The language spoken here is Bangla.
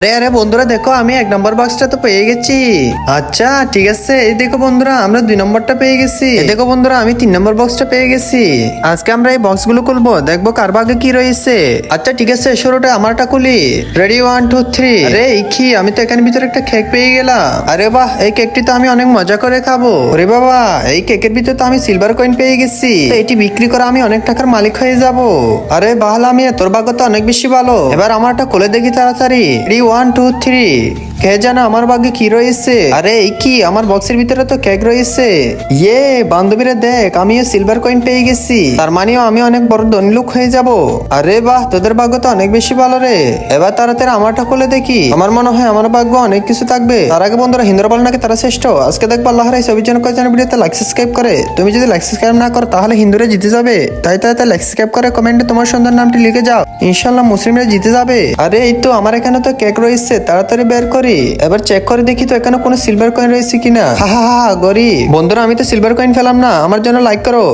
আরে আরে বন্ধুরা দেখো আমি 1 নম্বর বক্সটা তো পেয়ে গেছি। আচ্ছা ঠিক আছে, এই দেখো বন্ধুরা আমরা 2 নম্বরটা পেয়ে গেছি। এই দেখো বন্ধুরা আমি 3 নম্বর বক্সটা পেয়ে গেছি। আজকে আমরা এই বক্স গুলো খুলবো, দেখবো কার ভাগে কি রয়েছে। আচ্ছা ঠিক আছে, শুরুটা আমারটা খুলি। রেডি 1 2 3। আরে এই কি, আমি তো এখানে ভিতরে একটা কেক পেয়ে গেলাম। আরে বাহ, এই কেকটি তো আমি অনেক মজা করে খাবো। আরে বাবা, এই কেকের ভিতরে তো আমি সিলভার কয়েন পেয়ে গেছি। তো এটি বিক্রি করে আমি অনেক টাকার মালিক হয়ে যাব। আরে বাহলা, আমি তোর ভাগ্য তো অনেক বেশি ভালো। এবার আমারটা খুলে দেখি তাড়াতাড়ি। 1 2 3। কে জানে আমার ভাগ্যে কি রয়েছে। আরে এই কি, আমার বক্সের ভিতরে তো কেক রয়েছে। ইয়ে বান্ধবীরা দেখ, আমিও সিলভার কয়েন পেয়ে গেছি। তার মানেও আমি অনেক বড় ধনী লোক হয়ে যাব। আরে বাহ, তোদের ভাগ্য তো অনেক বেশি ভালো রে। এবার তাড়াতাড়ি আমারটা খুলে দেখি। আমার মনে হয় আমার ভাগ্য অনেক কিছু থাকবে। তার আগে বন্ধুরা, হিন্দুরা বলে নাকি তারা শ্রেষ্ঠ। আজকে দেখবো আল্লাহর এই ছবির জন্য কয়েকজন ভিডিওতে লাইক সাবস্ক্রাইব করে। তুমি যদি লাইক সাবস্ক্রাইব না করো তাহলে হিন্দুরা জিতে যাবে। তাই লাইক সাবস্ক্রাইব করে কমেন্টে তোমার সুন্দর নামটি লিখে যাও, ইনশাল্লাহ মুসলিমরা জিতে যাবে। আরে এই তো আমার এখানে তো কেক রয়েছে, তাড়াতাড়ি বের করি। এবার চেক করে দেখি তো এখানে কোনো সিলভার কয়েন রয়েছে কিনা। হা হা হা, গরিব বন্ধুরা, আমি তো সিলভার কয়েন পেলাম না। আমার জন্য লাইক করো।